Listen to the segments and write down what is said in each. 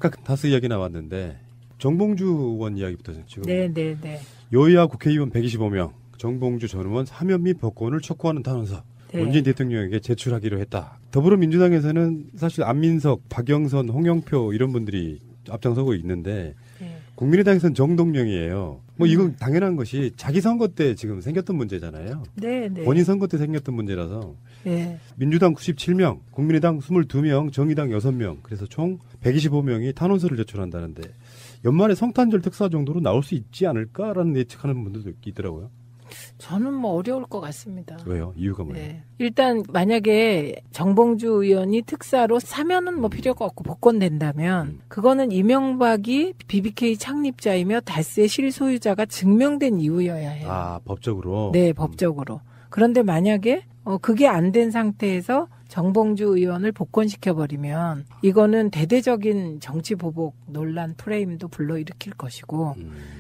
아까 다스 이야기 나왔는데 정봉주 의원 이야기부터 지금. 네네네. 여야 국회의원 125명, 정봉주 전 의원 사면 및 복권을 촉구하는 탄원서 네. 문재인 대통령에게 제출하기로 했다. 더불어민주당에서는 사실 안민석, 박영선, 홍영표 이런 분들이 앞장서고 있는데 네. 국민의당에서는 정동영이에요. 뭐 이건 당연한 것이 자기 선거 때 지금 생겼던 문제잖아요. 네네. 본인 선거 때 생겼던 문제라서 네. 민주당 97명, 국민의당 22명, 정의당 6명 그래서 총 125명이 탄원서를 제출한다는데 연말에 성탄절 특사 정도로 나올 수 있지 않을까라는 예측하는 분들도 있더라고요. 저는 뭐 어려울 것 같습니다. 왜요? 이유가 뭐예요? 네. 일단 만약에 정봉주 의원이 특사로 사면은 뭐 필요가 없고 복권된다면 그거는 이명박이 BBK 창립자이며 다스의 실소유자가 증명된 이유여야 해요. 아, 법적으로? 네, 법적으로. 그런데 만약에 그게 안 된 상태에서 정봉주 의원을 복권시켜버리면 이거는 대대적인 정치 보복 논란 프레임도 불러일으킬 것이고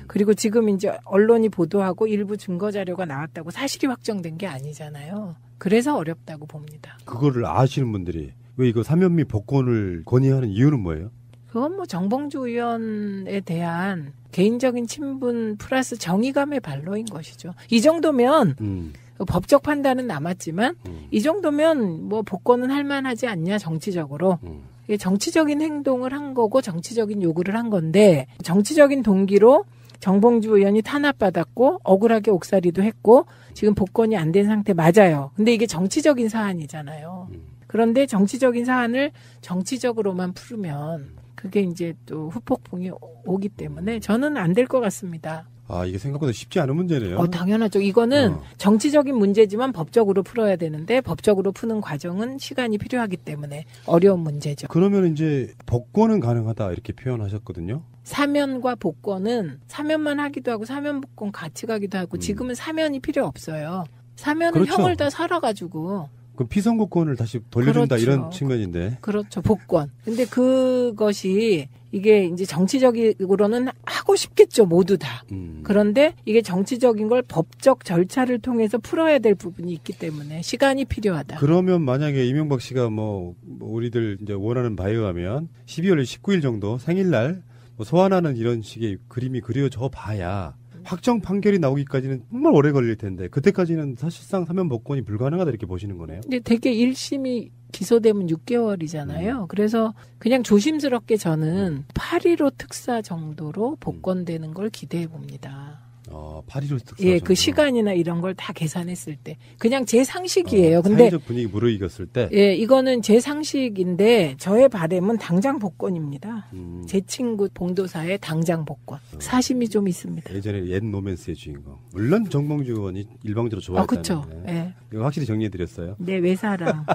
그리고 지금 이제 언론이 보도하고 일부 증거 자료가 나왔다고 사실이 확정된 게 아니잖아요. 그래서 어렵다고 봅니다. 그거를 아시는 분들이 왜 이거 사면 및 복권을 건의하는 이유는 뭐예요? 그건 뭐 정봉주 의원에 대한 개인적인 친분 플러스 정의감의 발로인 것이죠. 이 정도면 법적 판단은 남았지만 이 정도면 뭐 복권은 할 만하지 않냐 정치적으로. 이게 정치적인 행동을 한 거고 정치적인 요구를 한 건데 정치적인 동기로 정봉주 의원이 탄압받았고 억울하게 옥살이도 했고 지금 복권이 안 된 상태 맞아요. 근데 이게 정치적인 사안이잖아요. 그런데 정치적인 사안을 정치적으로만 풀으면 그게 이제 또 후폭풍이 오기 때문에 저는 안 될 것 같습니다. 아, 이게 생각보다 쉽지 않은 문제네요. 당연하죠. 이거는 정치적인 문제지만 법적으로 풀어야 되는데 법적으로 푸는 과정은 시간이 필요하기 때문에 어려운 문제죠. 그러면 이제 복권은 가능하다 이렇게 표현하셨거든요. 사면과 복권은 사면만 하기도 하고 사면 복권 같이 가기도 하고 지금은 사면이 필요 없어요. 사면은 그렇죠. 형을 다 살아가지고. 그럼 피선거권을 다시 돌려준다 그렇죠. 이런 측면인데. 그렇죠. 복권. 근데 그것이 이게 이제 정치적으로는 하고 싶겠죠. 모두 다. 그런데 이게 정치적인 걸 법적 절차를 통해서 풀어야 될 부분이 있기 때문에 시간이 필요하다. 그러면 만약에 이명박 씨가 뭐 우리들 이제 원하는 바에 의하면 12월 19일 정도 생일날 뭐 소환하는 이런 식의 그림이 그려져 봐야 확정 판결이 나오기까지는 정말 오래 걸릴 텐데 그때까지는 사실상 사면 복권이 불가능하다 이렇게 보시는 거네요. 근데 되게 1심이 기소되면 6개월이잖아요. 그래서 그냥 조심스럽게 저는 8.15 특사 정도로 복권되는 걸 기대해 봅니다. 8.15 특사. 예, 그 시간이나 이런 걸 다 계산했을 때. 그냥 제 상식이에요. 근데 사회적 분위기 무르익었을 때. 예, 이거는 제 상식인데 저의 바람은 당장 복권입니다. 제 친구 봉도사의 당장 복권. 사심이 좀 있습니다. 예전에 옛 로맨스의 주인공. 물론 정봉주 의원이 일방적으로 좋아했다는. 그렇죠. 예. 이거 확실히 정리해드렸어요. 네, 외사람.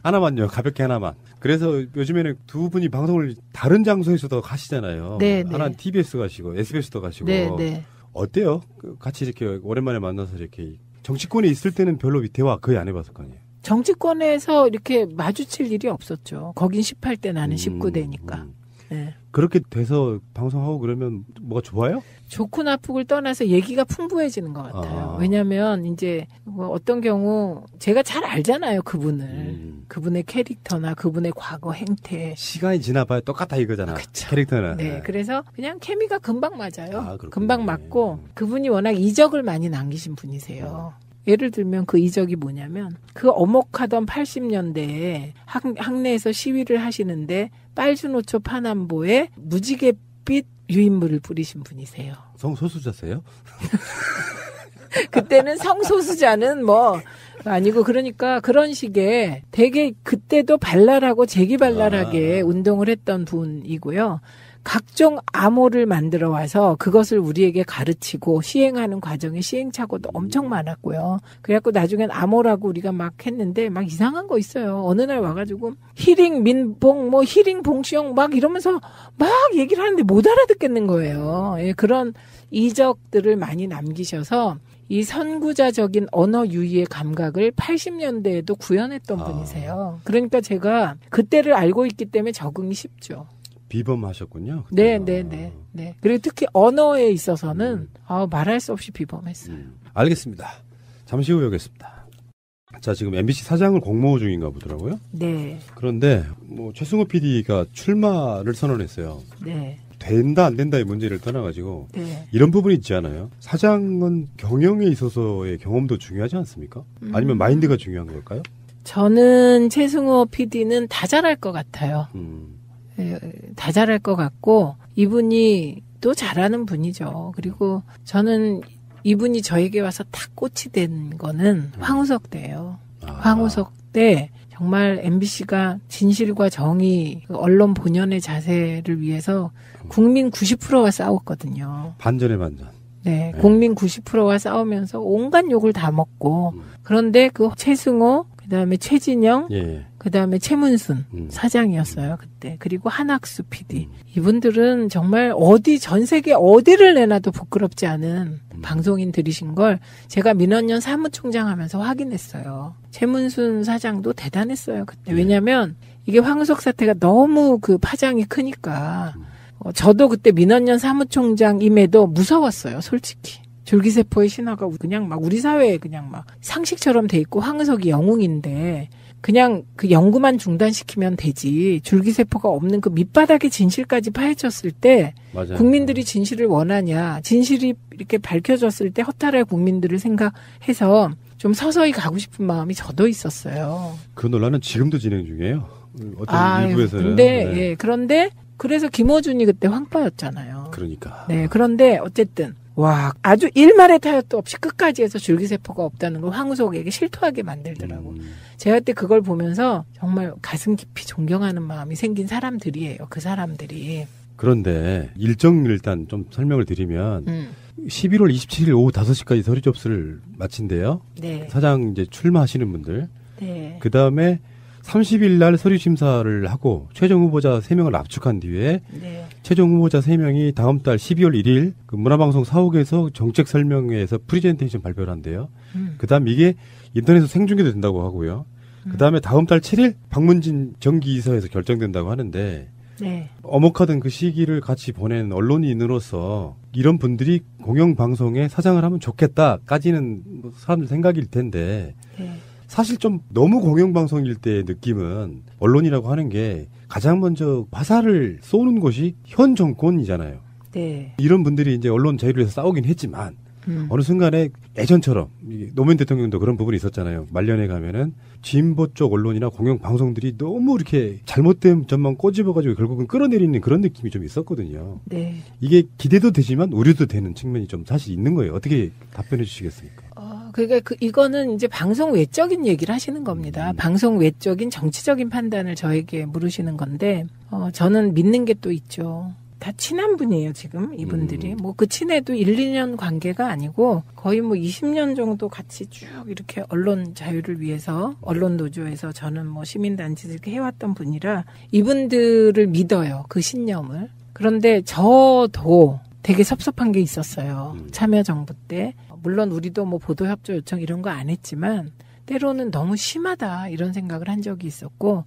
하나만요. 가볍게 하나만. 그래서 요즘에는 두 분이 방송을 다른 장소에서도 가시잖아요. 네, 하나는 네. TBS 가시고 SBS도 가시고. 네, 네. 어때요? 같이 이렇게 오랜만에 만나서 이렇게 정치권에 있을 때는 별로 대화 거의 안 해봤을 거 아니에요. 정치권에서 이렇게 마주칠 일이 없었죠. 거긴 18대 나는 19대니까. 네. 그렇게 돼서 방송하고 그러면 뭐가 좋아요? 좋고 나쁘고를 떠나서 얘기가 풍부해지는 것 같아요. 왜냐하면 이제 뭐 어떤 경우 제가 잘 알잖아요. 그분의 캐릭터나 그분의 과거 행태. 시간이 지나봐야 똑같아 이거잖아. 그쵸. 캐릭터는. 네, 그래서 그냥 케미가 금방 맞아요. 그렇군요. 금방 맞고 그분이 워낙 이적을 많이 남기신 분이세요. 예를 들면 그 이적이 뭐냐면 그 어목하던 80년대에 학내에서 시위를 하시는데 빨주노초 파남보에 무지갯빛 유인물을 뿌리신 분이세요. 성소수자세요? 그때는 성소수자는 뭐 아니고 그러니까 그런 식의 되게 그때도 발랄하고 재기발랄하게 운동을 했던 분이고요. 각종 암호를 만들어 와서 그것을 우리에게 가르치고 시행하는 과정에 시행착오도 엄청 많았고요. 그래갖고 나중엔 암호라고 우리가 막 했는데 막 이상한 거 있어요. 어느 날 와가지고 히링 민봉 뭐 히링 봉시영 막 이러면서 막 얘기를 하는데 못 알아듣겠는 거예요. 예, 그런 이적들을 많이 남기셔서 이 선구자적인 언어 유희의 감각을 80년대에도 구현했던 분이세요. 그러니까 제가 그때를 알고 있기 때문에 적응이 쉽죠. 비범하셨군요. 네. 그리고 특히 언어에 있어서는 말할 수 없이 비범했어요. 알겠습니다. 잠시 후에 오겠습니다. 자, 지금 MBC 사장을 공모 중인가 보더라고요. 네. 그런데 뭐 최승호 PD가 출마를 선언했어요. 네. 된다 안 된다의 문제를 떠나가지고 네. 이런 부분이 있지 않아요? 사장은 경영에 있어서의 경험도 중요하지 않습니까? 아니면 마인드가 중요한 걸까요? 저는 최승호 PD는 다 잘할 것 같아요. 다 잘할 것 같고 이분이 또 잘하는 분이죠. 그리고 저는 이분이 저에게 와서 탁 꽃이 된 거는 황우석 때예요. 황우석 때 정말 MBC가 진실과 정의, 언론 본연의 자세를 위해서 국민 90%와 싸웠거든요. 반전의 반전. 네, 국민 90%와 싸우면서 온갖 욕을 다 먹고 그런데 그 최승호, 그다음에 최진영, 예. 그다음에 최문순 사장이었어요 그때. 그리고 한학수 PD. 이분들은 정말 어디 전 세계 어디를 내놔도 부끄럽지 않은 방송인들이신 걸 제가 민원연 사무총장 하면서 확인했어요. 최문순 사장도 대단했어요 그때. 왜냐하면 이게 황우석 사태가 너무 그 파장이 크니까 저도 그때 민원연 사무총장임에도 무서웠어요 솔직히. 줄기세포의 신화가 그냥 막 우리 사회에 그냥 막 상식처럼 돼 있고 황우석이 영웅인데 그냥 그 연구만 중단시키면 되지 줄기세포가 없는 그 밑바닥의 진실까지 파헤쳤을 때 맞아요. 국민들이 진실을 원하냐 진실이 이렇게 밝혀졌을 때 허탈할 국민들을 생각해서 좀 서서히 가고 싶은 마음이 저도 있었어요. 그 논란은 지금도 진행 중이에요. 어떤 일부에서는. 근데 네. 예, 그런데 그래서 김어준이 그때 황파였잖아요. 그러니까. 네, 그런데 어쨌든 와, 아주 일말의 타협도 없이 끝까지 해서 줄기세포가 없다는 걸 황우석에게 실토하게 만들더라고. 제가 그때 그걸 보면서 정말 가슴 깊이 존경하는 마음이 생긴 사람들이에요. 그 사람들이. 그런데 일정 일단 좀 설명을 드리면 11월 27일 오후 5시까지 서류 접수를 마친대요. 네. 사장 이제 출마하시는 분들. 네. 그 다음에 30일 날 서류 심사를 하고 최종 후보자 3명을 압축한 뒤에 네. 최종 후보자 3명이 다음 달 12월 1일 그 문화방송 사옥에서 정책 설명회에서 프리젠테이션 발표를 한대요. 그 다음 이게 인터넷에서 생중계도 된다고 하고요. 그 다음에 다음 달 7일 박문진 정기이사에서 결정된다고 하는데 네. 어목하던 그 시기를 같이 보낸 언론인으로서 이런 분들이 공영방송에 사장을 하면 좋겠다까지는 뭐 사람들 생각일 텐데 네. 사실 좀 너무 공영방송일 때의 느낌은 언론이라고 하는 게 가장 먼저 화살을 쏘는 곳이 현 정권이잖아요. 네. 이런 분들이 이제 언론 자유를 위해서 싸우긴 했지만 어느 순간에 예전처럼 노무현 대통령도 그런 부분이 있었잖아요. 말년에 가면은 진보 쪽 언론이나 공영방송들이 너무 이렇게 잘못된 점만 꼬집어가지고 결국은 끌어내리는 그런 느낌이 좀 있었거든요. 네. 이게 기대도 되지만 우려도 되는 측면이 좀 사실 있는 거예요. 어떻게 답변해 주시겠습니까? 그러니까 이거는 이제 방송 외적인 얘기를 하시는 겁니다. 방송 외적인 정치적인 판단을 저에게 물으시는 건데, 저는 믿는 게 또 있죠. 다 친한 분이에요, 지금, 이분들이. 뭐, 그 친해도 1, 2년 관계가 아니고, 거의 뭐 20년 정도 같이 쭉 이렇게 언론 자유를 위해서, 언론 노조에서 저는 뭐 시민단체에서 이렇게 해왔던 분이라, 이분들을 믿어요, 그 신념을. 그런데 저도 되게 섭섭한 게 있었어요. 참여정부 때. 물론 우리도 뭐 보도협조 요청 이런 거 안 했지만, 때로는 너무 심하다, 이런 생각을 한 적이 있었고,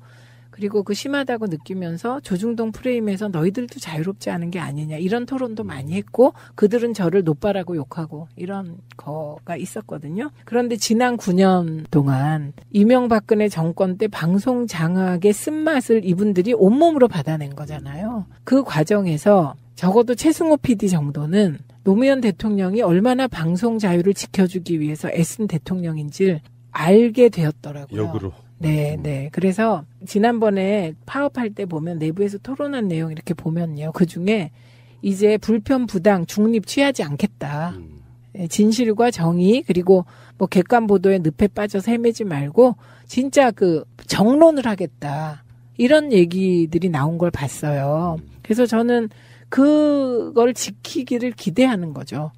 그리고 그 심하다고 느끼면서 조중동 프레임에서 너희들도 자유롭지 않은 게 아니냐 이런 토론도 많이 했고 그들은 저를 노빠라고 욕하고 이런 거가 있었거든요. 그런데 지난 9년 동안 이명박근혜 정권 때 방송 장악의 쓴맛을 이분들이 온몸으로 받아낸 거잖아요. 그 과정에서 적어도 최승호 PD 정도는 노무현 대통령이 얼마나 방송 자유를 지켜주기 위해서 애쓴 대통령인지를 알게 되었더라고요. 역으로. 네, 네. 그래서 지난번에 파업할 때 보면 내부에서 토론한 내용 이렇게 보면요. 그 중에 이제 불편, 부당, 중립 취하지 않겠다. 진실과 정의 그리고 뭐 객관 보도에 늪에 빠져서 헤매지 말고 진짜 그 정론을 하겠다. 이런 얘기들이 나온 걸 봤어요. 그래서 저는 그걸 지키기를 기대하는 거죠.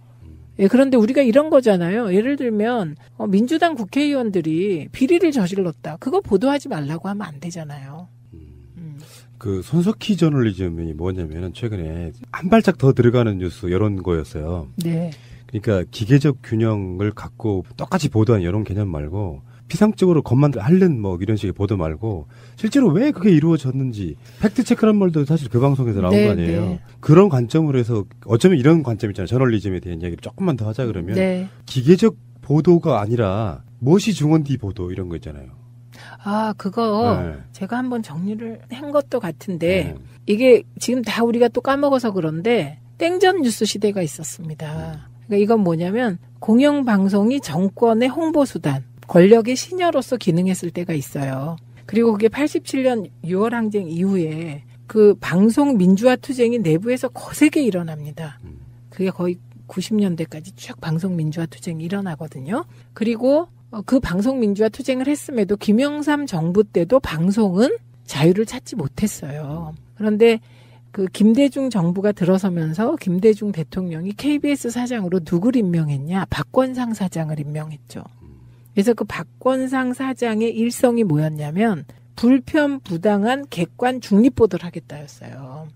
예, 그런데 우리가 이런 거잖아요. 예를 들면 민주당 국회의원들이 비리를 저질렀다. 그거 보도하지 말라고 하면 안 되잖아요. 그 손석희 저널리즘이 뭐냐면은 최근에 한 발짝 더 들어가는 뉴스 이런 거였어요. 네. 그러니까 기계적 균형을 갖고 똑같이 보도한 이런 개념 말고 피상적으로 겉만 핥는 뭐 이런 식의 보도 말고 실제로 왜 그게 이루어졌는지 팩트체크란 말도 사실 그 방송에서 나온 거 아니에요. 네. 그런 관점으로 해서 어쩌면 이런 관점 있잖아요. 저널리즘에 대한 이야기를 조금만 더 하자 그러면 기계적 보도가 아니라 무엇이 중원디 보도 이런 거 있잖아요. 아, 그거 네. 제가 한번 정리를 한 것도 같은데 네. 이게 지금 다 우리가 또 까먹어서 그런데 땡전 뉴스 시대가 있었습니다. 그러니까 이건 뭐냐면 공영방송이 정권의 홍보수단, 권력의 시녀로서 기능했을 때가 있어요. 그리고 그게 87년 6월 항쟁 이후에 그 방송 민주화 투쟁이 내부에서 거세게 일어납니다. 그게 거의 90년대까지 쭉 방송 민주화 투쟁이 일어나거든요. 그리고 그 방송 민주화 투쟁을 했음에도 김영삼 정부 때도 방송은 자유를 찾지 못했어요. 그런데 그 김대중 정부가 들어서면서 김대중 대통령이 KBS 사장으로 누굴 임명했냐? 박권상 사장을 임명했죠. 그래서 그 박권상 사장의 일성이 뭐였냐면 불편, 부당한, 객관, 중립보도를 하겠다였어요.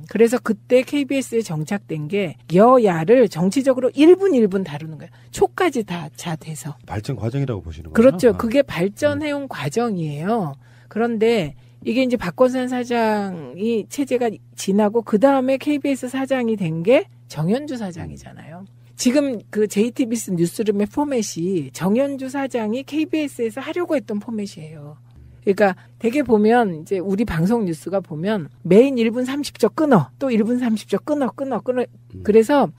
그래서 그때 KBS에 정착된 게 여야를 정치적으로 1분 1분 다루는 거예요. 초까지 다 돼서. 발전 과정이라고 보시는 거예요? 그렇죠. 그게 발전해온 과정이에요. 그런데 이게 이제 박권산 사장이 체제가 지나고 그 다음에 KBS 사장이 된 게 정현주 사장이잖아요. 지금 그 JTBC 뉴스룸의 포맷이 정현주 사장이 KBS에서 하려고 했던 포맷이에요. 그러니까 되게 보면 이제 우리 방송 뉴스가 보면 메인 1분 30초 끊어. 또 1분 30초 끊어. 그래서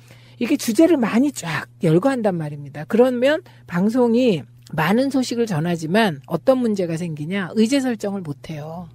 이게 주제를 많이 쫙 열거한단 말입니다. 그러면 방송이 많은 소식을 전하지만 어떤 문제가 생기냐? 의제 설정을 못 해요.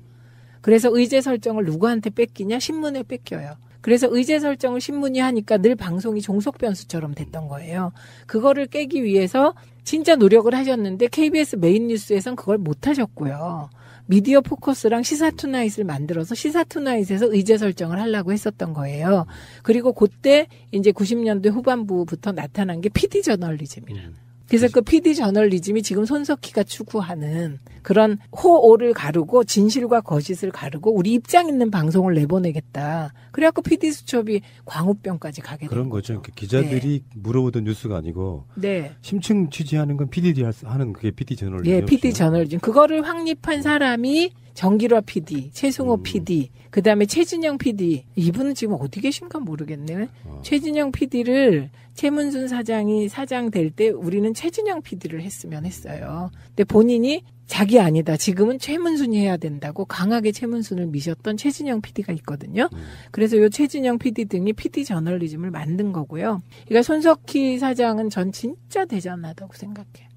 그래서 의제 설정을 누구한테 뺏기냐? 신문에 뺏겨요. 그래서 의제 설정을 신문이 하니까 늘 방송이 종속 변수처럼 됐던 거예요. 그거를 깨기 위해서 진짜 노력을 하셨는데 KBS 메인 뉴스에선 그걸 못 하셨고요. 미디어 포커스랑 시사투나잇을 만들어서 시사투나잇에서 의제 설정을 하려고 했었던 거예요. 그리고 그때 이제 90년대 후반부부터 나타난 게 PD 저널리즘이라는. 그래서 그 PD 저널리즘이 지금 손석희가 추구하는 그런 호오를 가르고 진실과 거짓을 가르고 우리 입장 있는 방송을 내보내겠다. 그래갖고 PD 수첩이 광우병까지 가게 된 그런 거죠. 그러니까 기자들이 네. 물어보던 뉴스가 아니고 네. 심층 취재하는 건 PD들이 하는 그게 PD 저널리즘. 예, PD 저널리즘. 그거를 확립한 사람이 정기화 PD, 최승호 PD, 그 다음에 최진영 PD. 이분은 지금 어디 계신가 모르겠네. 최진영 PD를 최문순 사장이 사장 될 때 우리는 최진영 PD를 했으면 했어요. 근데 본인이 자기 아니다. 지금은 최문순이 해야 된다고 강하게 최문순을 미셨던 최진영 PD가 있거든요. 그래서 요 최진영 PD 등이 PD 저널리즘을 만든 거고요. 그러니까 손석희 사장은 전 진짜 대단하다고 생각해.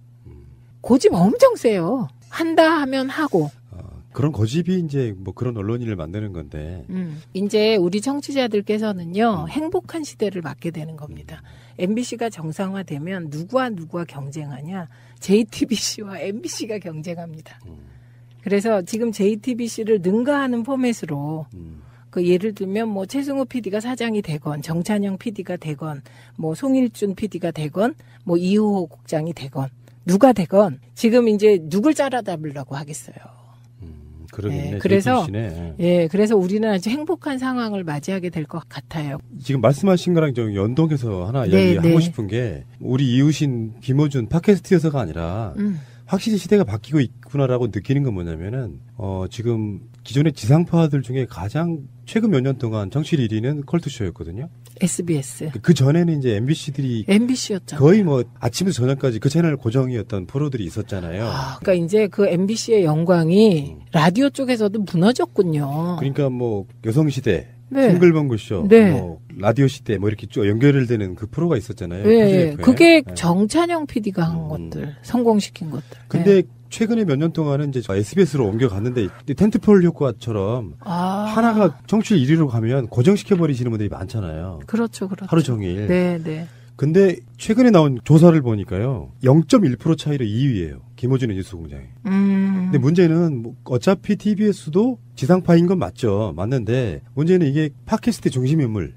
고집 엄청 세요. 한다 하면 하고. 그런 고집이 이제 뭐 그런 언론인을 만드는 건데. 이제 우리 청취자들께서는요, 행복한 시대를 맞게 되는 겁니다. MBC가 정상화되면 누구와 경쟁하냐? JTBC와 MBC가 경쟁합니다. 그래서 지금 JTBC를 능가하는 포맷으로 그 예를 들면 뭐 최승호 PD가 사장이 되건 정찬영 PD가 되건 뭐 송일준 PD가 되건 뭐 이우호 국장이 되건 누가 되건 지금 이제 누굴 짜라잡으려고 하겠어요. 그러겠네. 네, 그래서 JTBC네. 예, 그래서 우리는 아주 행복한 상황을 맞이하게 될 것 같아요. 지금 말씀하신 거랑 좀 연동해서 하나 네, 이야기하고 네. 싶은 게 우리 이웃인 김어준 팟캐스트여서가 아니라 확실히 시대가 바뀌고 있구나라고 느끼는 건 뭐냐면은 지금 기존의 지상파들 중에 가장 최근 몇 년 동안 정치 1위는 컬투쇼였거든요. SBS, 그 전에는 이제 MBC들이 MBC였잖아요. 거의 뭐 아침부터 저녁까지 그 채널 고정이었던 프로들이 있었잖아요. 그러니까 이제 그 MBC의 영광이 라디오 쪽에서도 무너졌군요. 그러니까 뭐 여성시대, 네. 싱글벙글쇼, 네. 뭐 라디오 시대 뭐 이렇게 쭉 연결되는 그 프로가 있었잖아요. 표준 네, FM. 그게 네. 정찬영 PD가 한 것들, 성공시킨 것들. 근데 네. 최근에 몇 년 동안은 이제 SBS로 옮겨갔는데 텐트폴 효과처럼 하나가 청취율 1위로 가면 고정시켜버리시는 분들이 많잖아요. 그렇죠. 하루 종일. 네, 네. 근데 최근에 나온 조사를 보니까요. 0.1% 차이로 2위예요. 김호준의 뉴스공장이. 근데 문제는 뭐 어차피 TBS도 지상파인 건 맞죠. 맞는데 문제는 이게 팟캐스트 중심 인물.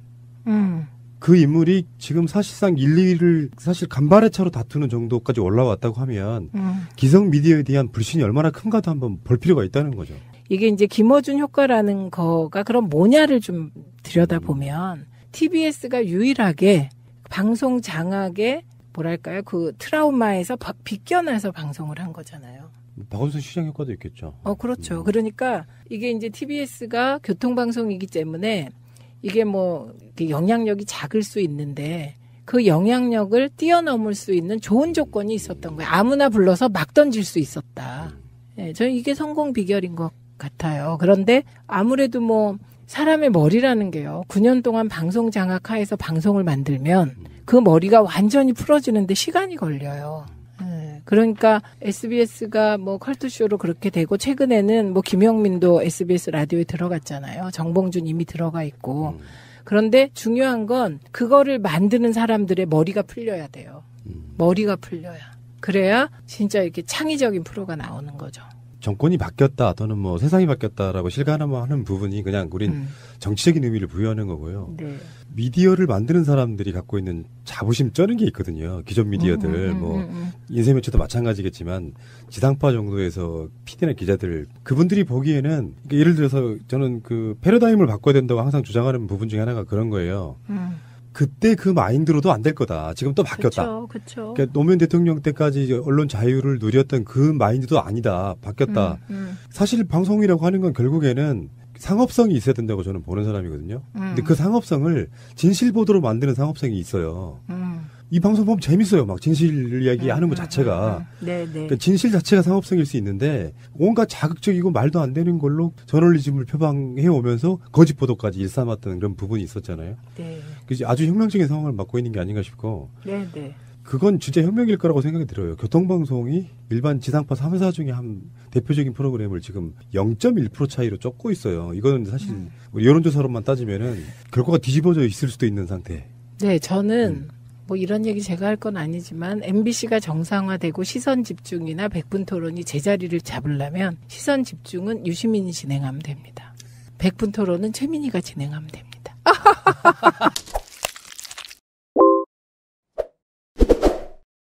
그 인물이 지금 사실상 1, 2위를 사실 간발의 차로 다투는 정도까지 올라왔다고 하면 기성 미디어에 대한 불신이 얼마나 큰가도 한번 볼 필요가 있다는 거죠. 이게 이제 김어준 효과라는 거가 그럼 뭐냐를 좀 들여다보면 TBS가 유일하게 방송 장악에 뭐랄까요? 그 트라우마에서 비껴나서 방송을 한 거잖아요. 박원순 시장 효과도 있겠죠. 그렇죠. 그러니까 이게 이제 TBS가 교통방송이기 때문에 이게 뭐 영향력이 작을 수 있는데 그 영향력을 뛰어넘을 수 있는 좋은 조건이 있었던 거예요. 아무나 불러서 막 던질 수 있었다. 예, 저는 이게 성공 비결인 것 같아요. 그런데 아무래도 뭐 사람의 머리라는 게요. 9년 동안 방송 장악하에서 방송을 만들면 그 머리가 완전히 풀어지는데 시간이 걸려요. 그러니까 SBS가 뭐 컬투쇼로 그렇게 되고 최근에는 뭐 김영민도 SBS 라디오에 들어갔잖아요. 정봉준 이미 들어가 있고. 그런데 중요한 건 그거를 만드는 사람들의 머리가 풀려야 돼요. 머리가 풀려야. 그래야 진짜 이렇게 창의적인 프로가 나오는 거죠. 정권이 바뀌었다 또는 뭐 세상이 바뀌었다라고 실감하는 부분이 그냥 우린 정치적인 의미를 부여하는 거고요. 네. 미디어를 만드는 사람들이 갖고 있는 자부심 쩌는 게 있거든요. 기존 미디어들 뭐 인쇄매체도 마찬가지겠지만 지상파 정도에서 PD나 기자들 그분들이 보기에는 그러니까 예를 들어서 저는 그 패러다임을 바꿔야 된다고 항상 주장하는 부분 중에 하나가 그런 거예요. 그때 그 마인드로도 안 될 거다. 지금 또 바뀌었다. 그렇죠. 그러니까 노무현 대통령 때까지 언론 자유를 누렸던 그 마인드도 아니다. 바뀌었다. 사실 방송이라고 하는 건 결국에는 상업성이 있어야 된다고 저는 보는 사람이거든요. 근데 그 상업성을 진실 보도로 만드는 상업성이 있어요. 이 방송 보면 재밌어요. 막 진실 이야기 하는 것 자체가. 그러니까 진실 자체가 상업성일 수 있는데 온갖 자극적이고 말도 안 되는 걸로 저널리즘을 표방해 오면서 거짓 보도까지 일삼았던 그런 부분이 있었잖아요. 네. 그래서 아주 혁명적인 상황을 맡고 있는 게 아닌가 싶고. 네. 그건 진짜 혁명일 거라고 생각이 들어요. 교통방송이 일반 지상파 3사 중에 한 대표적인 프로그램을 지금 0.1% 차이로 쫓고 있어요. 이거는 사실 우리 여론조사로만 따지면은 결과가 뒤집어져 있을 수도 있는 상태. 네, 저는 뭐 이런 얘기 제가 할 건 아니지만 MBC가 정상화되고 시선 집중이나 100분 토론이 제자리를 잡으려면 시선 집중은 유시민이 진행하면 됩니다. 100분 토론은 최민희가 진행하면 됩니다.